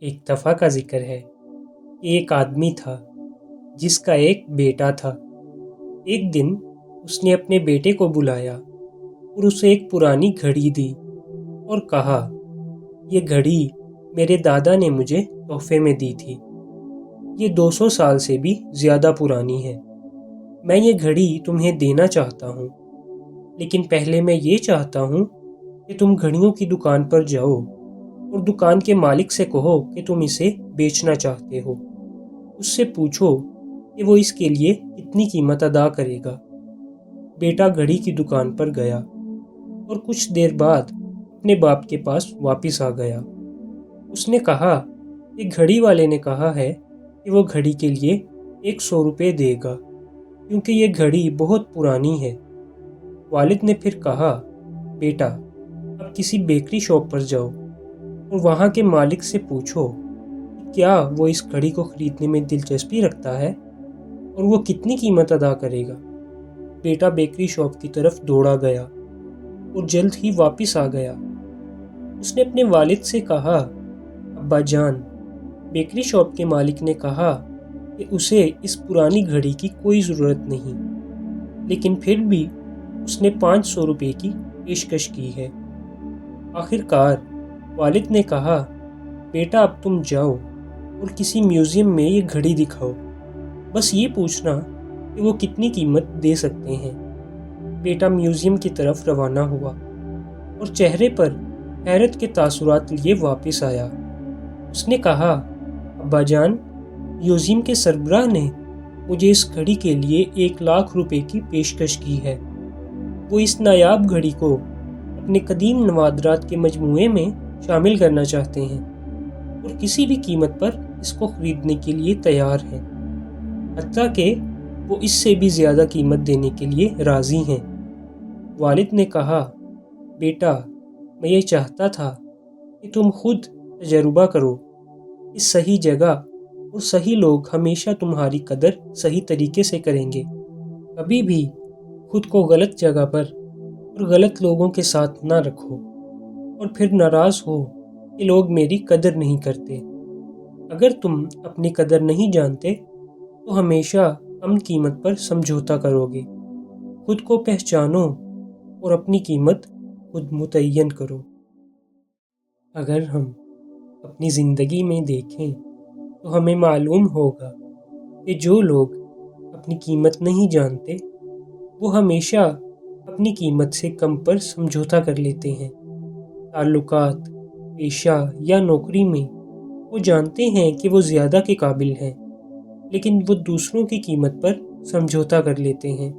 ایک دفعہ کا ذکر ہے کہ ایک آدمی تھا جس کا ایک بیٹا تھا۔ ایک دن اس نے اپنے بیٹے کو بلایا اور اسے ایک پرانی گھڑی دی اور کہا، یہ گھڑی میرے دادا نے مجھے تحفے میں دی تھی۔ یہ 200 سال سے بھی زیادہ پرانی ہے۔ میں یہ گھڑی تمہیں دینا چاہتا ہوں، لیکن پہلے میں یہ چاہتا ہوں کہ تم گھڑیوں کی دکان پر جاؤ اور دکان کے مالک سے کہو کہ تم اسے بیچنا چاہتے ہو۔ اس سے پوچھو کہ وہ اس کے لیے کتنی قیمت ادا کرے گا۔ بیٹا گھڑی کی دکان پر گیا اور کچھ دیر بعد اپنے باپ کے پاس واپس آ گیا۔ اس نے کہا کہ گھڑی والے نے کہا ہے کہ وہ گھڑی کے لیے 100 روپے دے گا کیونکہ یہ گھڑی بہت پرانی ہے۔ والد نے پھر کہا، بیٹا اب کسی بیکری شاپ پر جاؤ اور وہاں کے مالک سے پوچھو کہ کیا وہ اس گھڑی کو خریدنے میں دلچسپی رکھتا ہے اور وہ کتنی قیمت ادا کرے گا۔ بیٹا بیکری شاپ کی طرف دوڑا گیا اور جلد ہی واپس آ گیا۔ اس نے اپنے والد سے کہا، ابا جان، بیکری شاپ کے مالک نے کہا کہ اسے اس پرانی گھڑی کی کوئی ضرورت نہیں، لیکن پھر بھی اس نے 500 روپے کی پیشکش کی ہے۔ آخر کار والد نے کہا، بیٹا اب تم جاؤ اور کسی میوزیم میں یہ گھڑی دکھاؤ، بس یہ پوچھنا کہ وہ کتنی قیمت دے سکتے ہیں۔ بیٹا میوزیم کی طرف روانہ ہوا اور چہرے پر حیرت کے تاثرات لیے واپس آیا۔ اس نے کہا، ابا جان، میوزیم کے سربراہ نے مجھے اس گھڑی کے لیے 1,00,000 روپے کی پیشکش کی ہے۔ وہ اس نایاب گھڑی کو اپنے قدیم نوادرات کے مجموعے میں شامل کرنا چاہتے ہیں اور کسی بھی قیمت پر اس کو خریدنے کے لیے تیار ہیں، حتیٰ کہ وہ اس سے بھی زیادہ قیمت دینے کے لیے راضی ہیں۔ والد نے کہا، بیٹا میں یہ چاہتا تھا کہ تم خود تجربہ کرو کہ صحیح جگہ اور صحیح لوگ ہمیشہ تمہاری قدر صحیح طریقے سے کریں گے۔ کبھی بھی خود کو غلط جگہ پر اور غلط لوگوں کے ساتھ نہ رکھو اور پھر ناراض ہو کہ لوگ میری قدر نہیں کرتے۔ اگر تم اپنی قدر نہیں جانتے تو ہمیشہ کم قیمت پر سمجھوتا کرو گے۔ خود کو پہچانو اور اپنی قیمت خود متعین کرو۔ اگر ہم اپنی زندگی میں دیکھیں تو ہمیں معلوم ہوگا کہ جو لوگ اپنی قیمت نہیں جانتے وہ ہمیشہ اپنی قیمت سے کم پر سمجھوتا کر لیتے ہیں۔ تعلقات، پیشہ یا نوکری میں وہ جانتے ہیں کہ وہ زیادہ کے قابل ہیں، لیکن وہ دوسروں کی قیمت پر سمجھوتا کر لیتے ہیں۔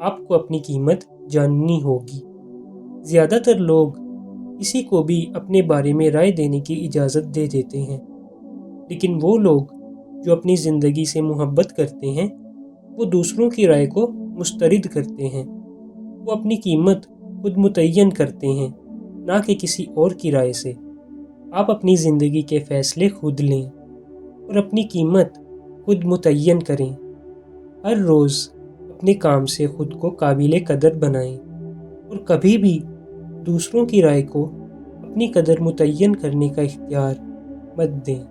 آپ کو اپنی قیمت جاننی ہوگی۔ زیادہ تر لوگ کسی کو بھی اپنے بارے میں رائے دینے کی اجازت دے دیتے ہیں، لیکن وہ لوگ جو اپنی زندگی سے محبت کرتے ہیں وہ دوسروں کی رائے کو مسترد کرتے ہیں۔ وہ اپنی قیمت خود متعین کرتے ہیں، نہ کہ کسی اور کی رائے سے۔ آپ اپنی زندگی کے فیصلے خود لیں اور اپنی قیمت خود متعین کریں۔ ہر روز اپنے کام سے خود کو قابل قدر بنائیں اور کبھی بھی دوسروں کی رائے کو اپنی قدر متعین کرنے کا اختیار مت دیں۔